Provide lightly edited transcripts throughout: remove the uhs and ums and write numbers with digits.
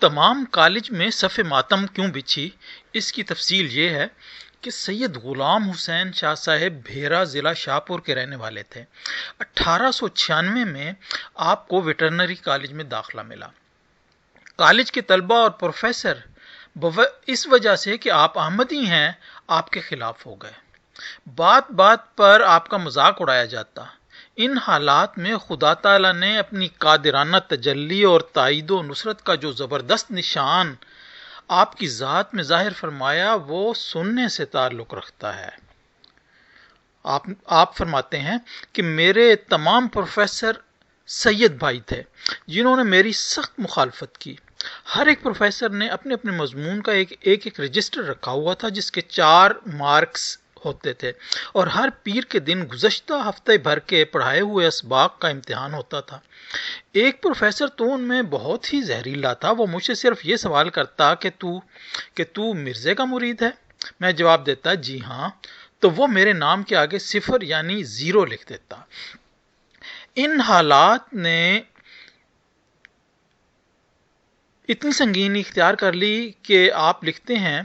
تمام کالج میں صف ماتم کیوں بچھی؟ اس کی تفصیل یہ ہے کہ سید غلام حسین شاہ صاحب بھیرا ضلع شاہپور کے رہنے والے تھے۔ 1896 میں آپ کو ویٹرنری کالج میں داخلہ ملا۔ کالج کے طلبہ اور پروفیسر اس وجہ سے کہ آپ احمدی ہیں آپ کے خلاف ہو گئے۔ بات بات پر آپ کا مذاق اڑایا جاتا۔ ان حالات میں خدا تعالی نے اپنی قادرانہ تجلی اور تائید و نصرت کا جو زبردست نشان آپ کی ذات میں ظاہر فرمایا وہ سننے سے تعلق رکھتا ہے۔ آپ فرماتے ہیں کہ میرے تمام پروفیسر سید بھائی تھے جنہوں نے میری سخت مخالفت کی۔ ہر ایک پروفیسر نے اپنے اپنے مضمون کا ایک رجسٹر رکھا ہوا تھا جس کے 4 مارکس ہوتے تھے، اور ہر پیر کے دن گزشتہ ہفتے بھر کے پڑھائے ہوئے اسباق کا امتحان ہوتا تھا۔ ایک پروفیسر تو ان میں بہت ہی زہریلا تھا۔ وہ مجھ سے صرف یہ سوال کرتا کہ تو مرزے کا مرید ہے؟ میں جواب دیتا جی ہاں، تو وہ میرے نام کے آگے 0 یعنی 0 لکھ دیتا۔ ان حالات نے اتنی سنگینی اختیار کر لی کہ آپ لکھتے ہیں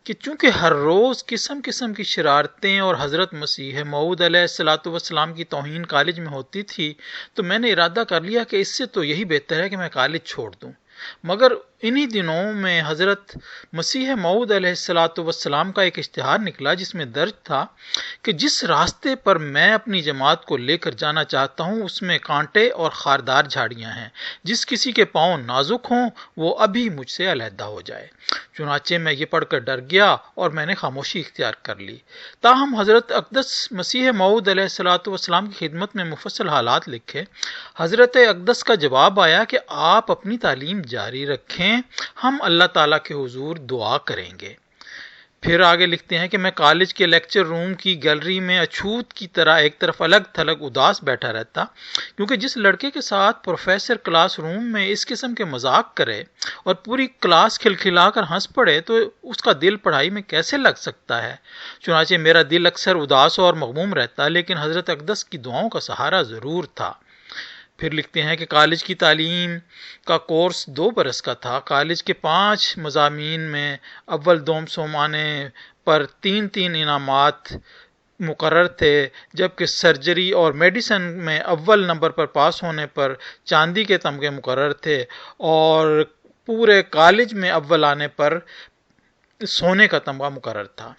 کہ چونکہ ہر روز قسم قسم کی شرارتیں اور حضرت مسیح موعود علیہ السلام کی توہین کالج میں ہوتی تھی، تو میں نے ارادہ کر لیا کہ اس سے تو یہی بہتر ہے کہ میں کالج چھوڑ دوں۔ مگر انہی دنوں میں حضرت مسیح موعود علیہ السلام کا ایک اشتہار نکلا جس میں درج تھا کہ جس راستے پر میں اپنی جماعت کو لے کر جانا چاہتا ہوں اس میں کانٹے اور خاردار جھاڑیاں ہیں۔ جس کسی کے پاؤں نازک ہوں وہ ابھی مجھ سے علیحدہ ہو جائے۔ چنانچہ میں یہ پڑھ کر ڈر گیا اور میں نے خاموشی اختیار کر لی۔ تاہم حضرت اقدس مسیح موعود علیہ السلام کی خدمت میں مفصل حالات لکھے۔ حضرت اقدس کا جواب آیا کہ آپ اپنی تعلیم جاری رکھیں، ہم اللہ تعالیٰ کے حضور دعا کریں گے۔ پھر آگے لکھتے ہیں کہ میں کالج کے لیکچر روم کی گیلری میں اچھوت کی طرح ایک طرف الگ تھلگ اداس بیٹھا رہتا، کیونکہ جس لڑکے کے ساتھ پروفیسر کلاس روم میں اس قسم کے مذاق کرے اور پوری کلاس کھلکھلا کر ہنس پڑے تو اس کا دل پڑھائی میں کیسے لگ سکتا ہے۔ چنانچہ میرا دل اکثر اداس اور مغموم رہتا، لیکن حضرت اقدس کی دعاؤں کا سہارا ضرور تھا۔ پھر لکھتے ہیں کہ کالج کی تعلیم کا کورس 2 برس کا تھا۔ کالج کے 5 مضامین میں اول دوم سومانے پر 3 انعامات مقرر تھے، جبکہ سرجری اور میڈیسن میں اول نمبر پر پاس ہونے پر چاندی کے تمغے مقرر تھے، اور پورے کالج میں اول آنے پر سونے کا تمغہ مقرر تھا۔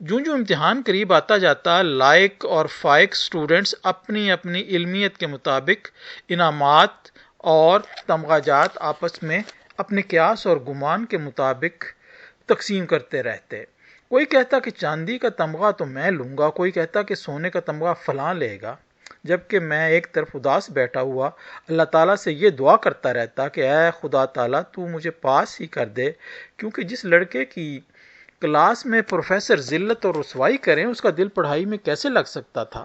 جو امتحان قریب آتا جاتا، لائق اور فائق سٹوڈنٹس اپنی اپنی علمیت کے مطابق انعامات اور تمغہ جات آپس میں اپنے قیاس اور گمان کے مطابق تقسیم کرتے رہتے۔ کوئی کہتا کہ چاندی کا تمغہ تو میں لوں گا، کوئی کہتا کہ سونے کا تمغہ فلاں لے گا، جبکہ میں ایک طرف اداس بیٹھا ہوا اللہ تعالیٰ سے یہ دعا کرتا رہتا کہ اے خدا تعالیٰ تو مجھے پاس ہی کر دے، کیونکہ جس لڑکے کی کلاس میں پروفیسر ذلت اور رسوائی کریں اس کا دل پڑھائی میں کیسے لگ سکتا تھا۔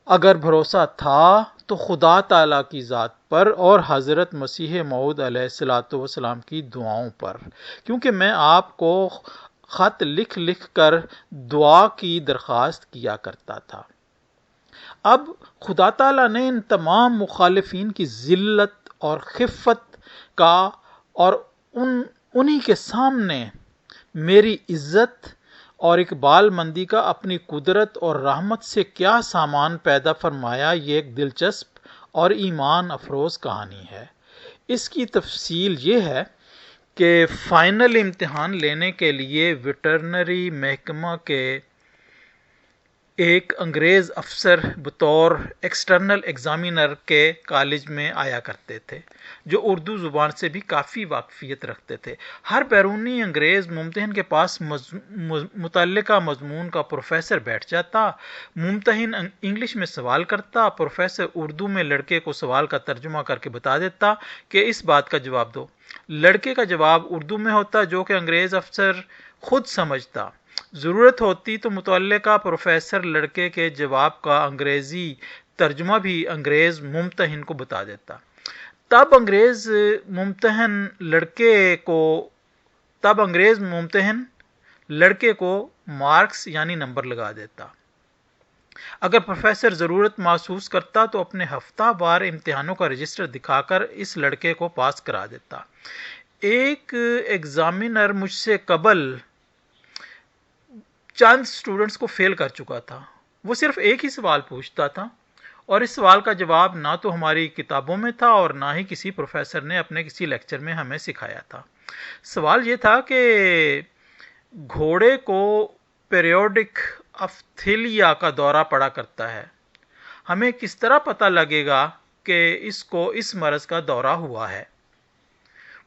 اگر بھروسہ تھا تو خدا تعالیٰ کی ذات پر اور حضرت مسیح موعود علیہ السلام کی دعاؤں پر، کیونکہ میں آپ کو خط لکھ لکھ کر دعا کی درخواست کیا کرتا تھا۔ اب خدا تعالیٰ نے ان تمام مخالفین کی ذلت اور خفت کا اور انہی کے سامنے میری عزت اور اقبال مندی کا اپنی قدرت اور رحمت سے کیا سامان پیدا فرمایا، یہ ایک دلچسپ اور ایمان افروز کہانی ہے۔ اس کی تفصیل یہ ہے کہ فائنل امتحان لینے کے لیے ویٹرنری محکمہ کے ایک انگریز افسر بطور ایکسٹرنل ایگزامینر کے کالج میں آیا کرتے تھے، جو اردو زبان سے بھی کافی واقفیت رکھتے تھے۔ ہر بیرونی انگریز ممتحن کے پاس متعلقہ مضمون کا پروفیسر بیٹھ جاتا، ممتحن انگلش میں سوال کرتا، پروفیسر اردو میں لڑکے کو سوال کا ترجمہ کر کے بتا دیتا کہ اس بات کا جواب دو۔ لڑکے کا جواب اردو میں ہوتا جو کہ انگریز افسر خود سمجھتا۔ ضرورت ہوتی تو متعلقہ پروفیسر لڑکے کے جواب کا انگریزی ترجمہ بھی انگریز ممتحن کو بتا دیتا۔ تب انگریز ممتحن لڑکے کو مارکس یعنی نمبر لگا دیتا۔ اگر پروفیسر ضرورت محسوس کرتا تو اپنے ہفتہ وار امتحانوں کا رجسٹر دکھا کر اس لڑکے کو پاس کرا دیتا۔ ایک ایگزامینر مجھ سے قبل چند سٹوڈنٹس کو فیل کر چکا تھا۔ وہ صرف ایک ہی سوال پوچھتا تھا اور اس سوال کا جواب نہ تو ہماری کتابوں میں تھا اور نہ ہی کسی پروفیسر نے اپنے کسی لیکچر میں ہمیں سکھایا تھا۔ سوال یہ تھا کہ گھوڑے کو پیریوڈک افتھیلیا کا دورہ پڑا کرتا ہے، ہمیں کس طرح پتہ لگے گا کہ اس کو اس مرض کا دورہ ہوا ہے؟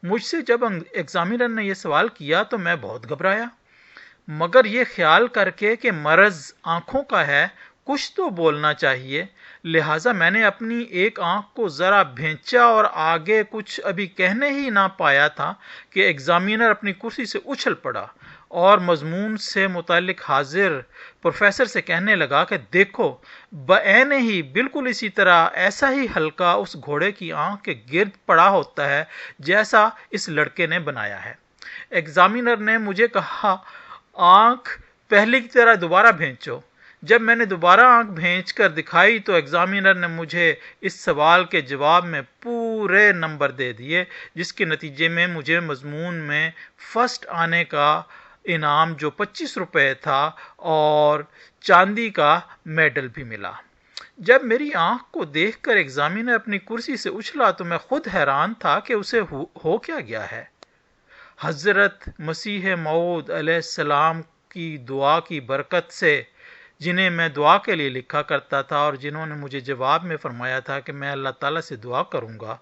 مجھ سے جب ایگزامینر نے یہ سوال کیا تو میں بہت گھبرایا، مگر یہ خیال کر کے کہ مرض آنکھوں کا ہے کچھ تو بولنا چاہیے، لہٰذا میں نے اپنی ایک آنکھ کو ذرا بھینچا اور آگے کچھ ابھی کہنے ہی نہ پایا تھا کہ ایگزامینر اپنی کرسی سے اچھل پڑا اور مضمون سے متعلق حاضر پروفیسر سے کہنے لگا کہ دیکھو بعین ہی بالکل اسی طرح ایسا ہی حلقہ اس گھوڑے کی آنکھ کے گرد پڑا ہوتا ہے جیسا اس لڑکے نے بنایا ہے۔ ایگزامینر نے مجھے کہا آنکھ پہلے کی طرح دوبارہ بھینچو۔ جب میں نے دوبارہ آنکھ بھینچ کر دکھائی تو ایگزامینر نے مجھے اس سوال کے جواب میں پورے نمبر دے دیے، جس کے نتیجے میں مجھے مضمون میں فرسٹ آنے کا انعام جو 25 روپے تھا اور چاندی کا میڈل بھی ملا۔ جب میری آنکھ کو دیکھ کر ایگزامینر اپنی کرسی سے اچھلا تو میں خود حیران تھا کہ اسے ہو کیا گیا ہے۔ حضرت مسیح موعود علیہ السلام کی دعا کی برکت سے، جنہیں میں دعا کے لیے لکھا کرتا تھا اور جنہوں نے مجھے جواب میں فرمایا تھا کہ میں اللہ تعالیٰ سے دعا کروں گا،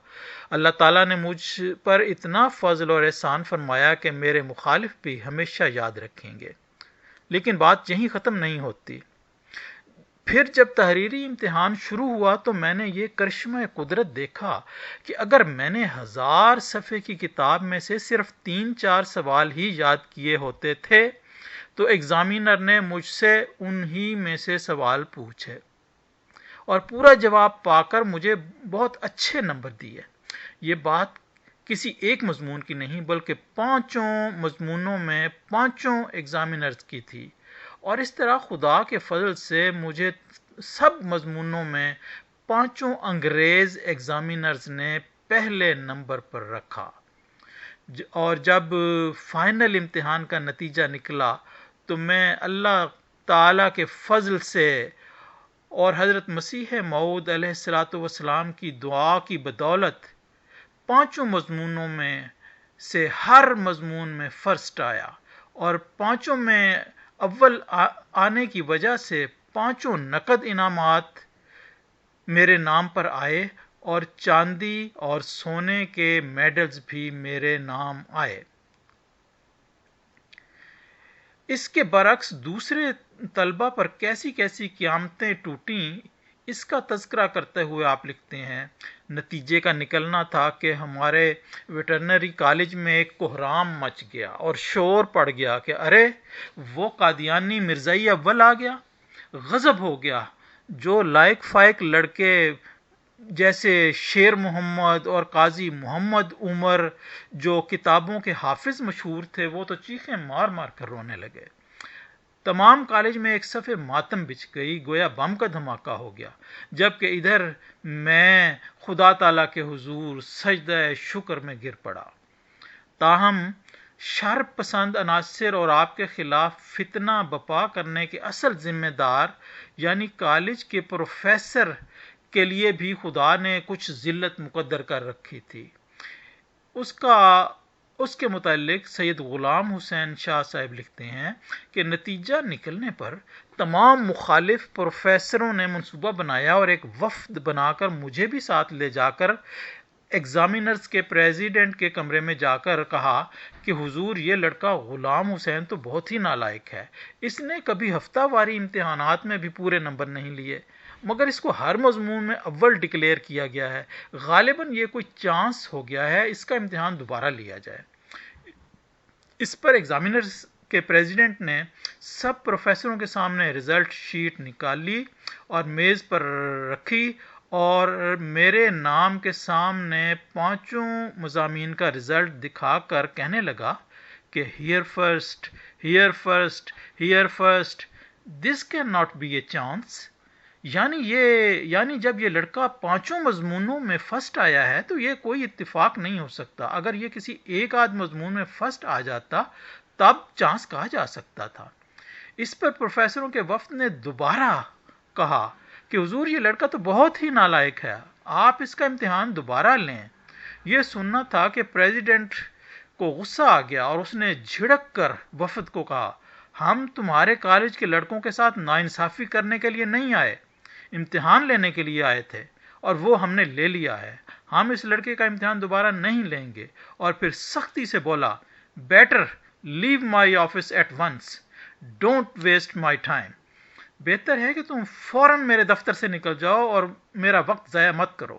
اللہ تعالیٰ نے مجھ پر اتنا فضل اور احسان فرمایا کہ میرے مخالف بھی ہمیشہ یاد رکھیں گے۔ لیکن بات یہیں ختم نہیں ہوتی۔ پھر جب تحریری امتحان شروع ہوا تو میں نے یہ کرشمہ قدرت دیکھا کہ اگر میں نے 1000 صفحے کی کتاب میں سے صرف 3-4 سوال ہی یاد کیے ہوتے تھے تو ایگزامینر نے مجھ سے انہی میں سے سوال پوچھے اور پورا جواب پا کر مجھے بہت اچھے نمبر دیے۔ یہ بات کسی ایک مضمون کی نہیں بلکہ 5 مضمونوں میں 5 ایگزامینرز کی تھی، اور اس طرح خدا کے فضل سے مجھے سب مضمونوں میں 5 انگریز ایگزامینرز نے پہلے نمبر پر رکھا۔ اور جب فائنل امتحان کا نتیجہ نکلا تو میں اللہ تعالیٰ کے فضل سے اور حضرت مسیح موعود علیہ السلام کی دعا کی بدولت 5 مضمونوں میں سے ہر مضمون میں فرسٹ آیا، اور 5 میں اول آنے کی وجہ سے 5 نقد انعامات میرے نام پر آئے اور چاندی اور سونے کے میڈلز بھی میرے نام آئے۔ اس کے برعکس دوسرے طلبہ پر کیسی کیسی قیامتیں ٹوٹیں، اس کا تذکرہ کرتے ہوئے آپ لکھتے ہیں، نتیجے کا نکلنا تھا کہ ہمارے ویٹرنری کالج میں ایک کوہرام مچ گیا اور شور پڑ گیا کہ ارے وہ قادیانی مرزائی اول آ گیا۔ غضب ہو گیا۔ جو لائق فائق لڑکے جیسے شیر محمد اور قاضی محمد عمر جو کتابوں کے حافظ مشہور تھے وہ تو چیخیں مار مار کر رونے لگے۔ تمام کالج میں ایک صف ماتم بچھ گئی، گویا بم کا دھماکہ ہو گیا، جبکہ ادھر میں خدا تعالیٰ کے حضور سجدہ شکر میں گر پڑا۔ تاہم شر پسند عناصر اور آپ کے خلاف فتنہ بپا کرنے کے اصل ذمہ دار یعنی کالج کے پروفیسر کے لیے بھی خدا نے کچھ ذلت مقدر کر رکھی تھی۔ اس کے متعلق سید غلام حسین شاہ صاحب لکھتے ہیں کہ نتیجہ نکلنے پر تمام مخالف پروفیسروں نے منصوبہ بنایا اور ایک وفد بنا کر مجھے بھی ساتھ لے جا کر ایگزامینرز کے پریزیڈنٹ کے کمرے میں جا کر کہا کہ حضور یہ لڑکا غلام حسین تو بہت ہی نالائق ہے، اس نے کبھی ہفتہ واری امتحانات میں بھی پورے نمبر نہیں لیے، مگر اس کو ہر مضمون میں اول ڈکلیئر کیا گیا ہے، غالباً یہ کوئی چانس ہو گیا ہے، اس کا امتحان دوبارہ لیا جائے۔ اس پر ایگزامینرز کے پریزیڈنٹ نے سب پروفیسروں کے سامنے رزلٹ شیٹ نکالی اور میز پر رکھی اور میرے نام کے سامنے 5 مضامین کا رزلٹ دکھا کر کہنے لگا کہ here first, here first, here first, this can not be a chance. یعنی جب یہ لڑکا 5 مضمونوں میں فرسٹ آیا ہے تو یہ کوئی اتفاق نہیں ہو سکتا. اگر یہ کسی ایک آدھ مضمون میں فرسٹ آ جاتا تب چانس کہا جا سکتا تھا. اس پر پروفیسروں کے وفد نے دوبارہ کہا کہ حضور یہ لڑکا تو بہت ہی نالائق ہے، آپ اس کا امتحان دوبارہ لیں. یہ سننا تھا کہ پریزیڈنٹ کو غصہ آ گیا اور اس نے جھڑک کر وفد کو کہا، ہم تمہارے کالج کے لڑکوں کے ساتھ ناانصافی کرنے کے لیے نہیں آئے، امتحان لینے کے لیے آئے تھے اور وہ ہم نے لے لیا ہے. ہم اس لڑکے کا امتحان دوبارہ نہیں لیں گے. اور پھر سختی سے بولا، better leave my office at once, don't waste my time. بہتر ہے کہ تم فوراً میرے دفتر سے نکل جاؤ اور میرا وقت ضائع مت کرو.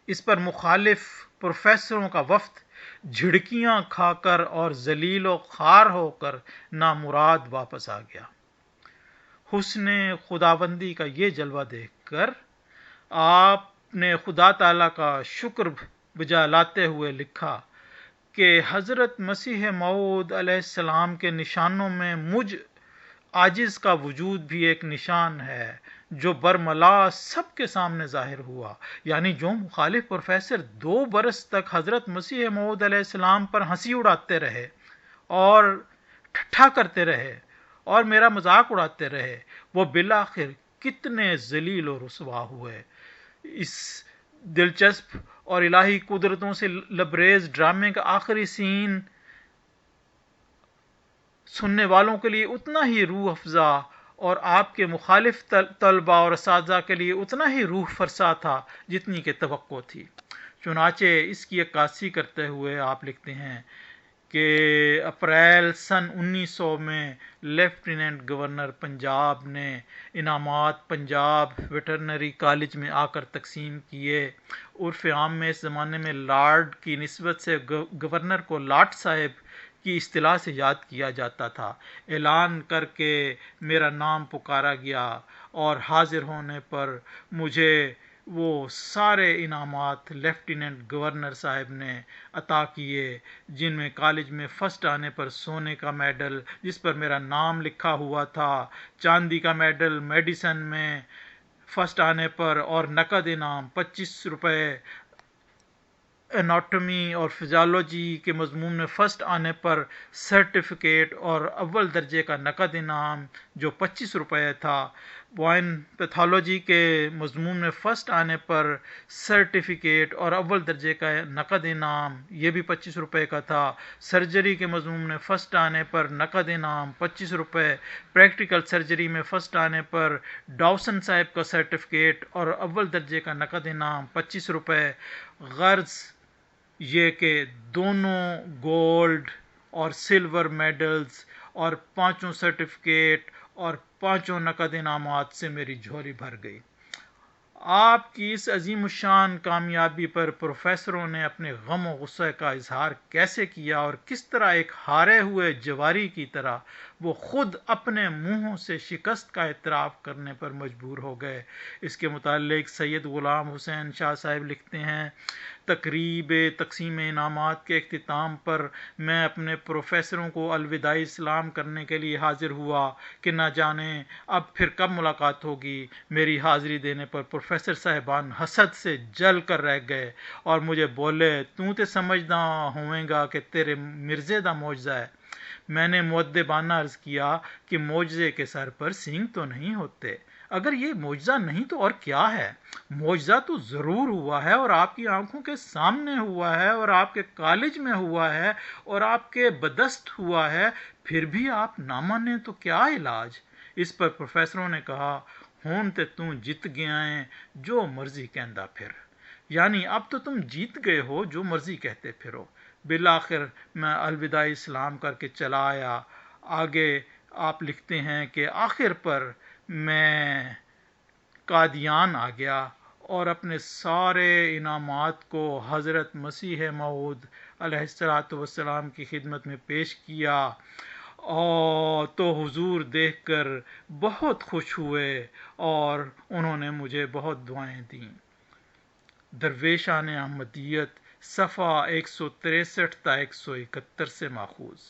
اس پر مخالف پروفیسروں کا وفد جھڑکیاں کھا کر اور ذلیل و خوار ہو کر نامراد واپس آ گیا. حسن خداوندی کا یہ جلوہ دیکھ کر آپ نے خدا تعالیٰ کا شکر بجا لاتے ہوئے لکھا کہ حضرت مسیح موعود علیہ السلام کے نشانوں میں مجھ عاجز کا وجود بھی ایک نشان ہے جو برملا سب کے سامنے ظاہر ہوا. یعنی جو مخالف پروفیسر 2 برس تک حضرت مسیح موعود علیہ السلام پر ہنسی اڑاتے رہے اور ٹھٹھا کرتے رہے اور میرا مذاق اڑاتے رہے، وہ بالآخر کتنے ذلیل و رسوا ہوئے. اس دلچسپ اور الہی قدرتوں سے لبریز ڈرامے کا آخری سین سننے والوں کے لیے اتنا ہی روح افزا اور آپ کے مخالف طلبہ اور اساتذہ کے لیے اتنا ہی روح فرسا تھا جتنی کہ توقع تھی. چنانچہ اس کی عکاسی کرتے ہوئے آپ لکھتے ہیں کہ اپریل سن 1900 میں لیفٹیننٹ گورنر پنجاب نے انعامات پنجاب ویٹرنری کالج میں آ کر تقسیم کیے. عرف عام میں اس زمانے میں لارڈ کی نسبت سے گورنر کو لاٹ صاحب کی اصطلاح سے یاد کیا جاتا تھا. اعلان کر کے میرا نام پکارا گیا اور حاضر ہونے پر مجھے وہ سارے انعامات لیفٹیننٹ گورنر صاحب نے عطا کیے، جن میں کالج میں فرسٹ آنے پر سونے کا میڈل جس پر میرا نام لکھا ہوا تھا، چاندی کا میڈل میڈیسن میں فرسٹ آنے پر اور نقد انعام 25 روپے، اناٹومی اور فزیالوجی کے مضمون میں فرسٹ آنے پر سرٹیفکیٹ اور اول درجے کا نقد انعام جو 25 روپے تھا، بوائن پیتھولوجی کے مضمون میں فرسٹ آنے پر سرٹیفکیٹ اور اول درجے کا نقد انعام یہ بھی 25 روپے کا تھا، سرجری کے مضمون میں فرسٹ آنے پر نقد انعام 25 روپے، پریکٹیکل سرجری میں فرسٹ آنے پر ڈاوسن صاحب کا سرٹیفکیٹ اور اول درجے کا نقد انعام 25 روپے. غرض یہ کہ دونوں گولڈ اور سلور میڈلز اور 5 سرٹیفکیٹ اور 5 نقد انعامات سے میری جھولی بھر گئی. آپ کی اس عظیم الشان کامیابی پر پروفیسروں نے اپنے غم و غصے کا اظہار کیسے کیا اور کس طرح ایک ہارے ہوئے جواری کی طرح وہ خود اپنے منہوں سے شکست کا اعتراف کرنے پر مجبور ہو گئے، اس کے متعلق سید غلام حسین شاہ صاحب لکھتے ہیں، تقریب تقسیم انعامات کے اختتام پر میں اپنے پروفیسروں کو الوداعی سلام کرنے کے لیے حاضر ہوا کہ نہ جانے اب پھر کب ملاقات ہوگی. میری حاضری دینے پر پروفیسر صاحبان حسد سے جل کر رہ گئے اور مجھے بولے، تو تے سمجھدا ہوئیں گا کہ تیرے مرزے دا معجزہ ہے. میں نے مؤدبانہ عرض کیا کہ معجزے کے سر پر سینگ تو نہیں ہوتے، اگر یہ معجزہ نہیں تو اور کیا ہے؟ معجزہ تو ضرور ہوا ہے اور آپ کی آنکھوں کے سامنے ہوا ہے اور آپ کے کالج میں ہوا ہے اور آپ کے بدست ہوا ہے، پھر بھی آپ نہ مانیں تو کیا علاج؟ اس پر پروفیسروں نے کہا، ہون تے تم جیت گیا ہے، جو مرضی کہندا پھر. یعنی اب تو تم جیت گئے ہو، جو مرضی کہتے پھرو. بالآخر میں الوداعی سلام کر کے چلا آیا. آگے آپ لکھتے ہیں کہ آخر پر میں قادیان آ گیا اور اپنے سارے انعامات کو حضرت مسیح موعود علیہ السلام کی خدمت میں پیش کیا، اور تو حضور دیکھ کر بہت خوش ہوئے اور انہوں نے مجھے بہت دعائیں دیں. درویشان احمدیت، صفحہ 163 تا 171 سے ماخوذ.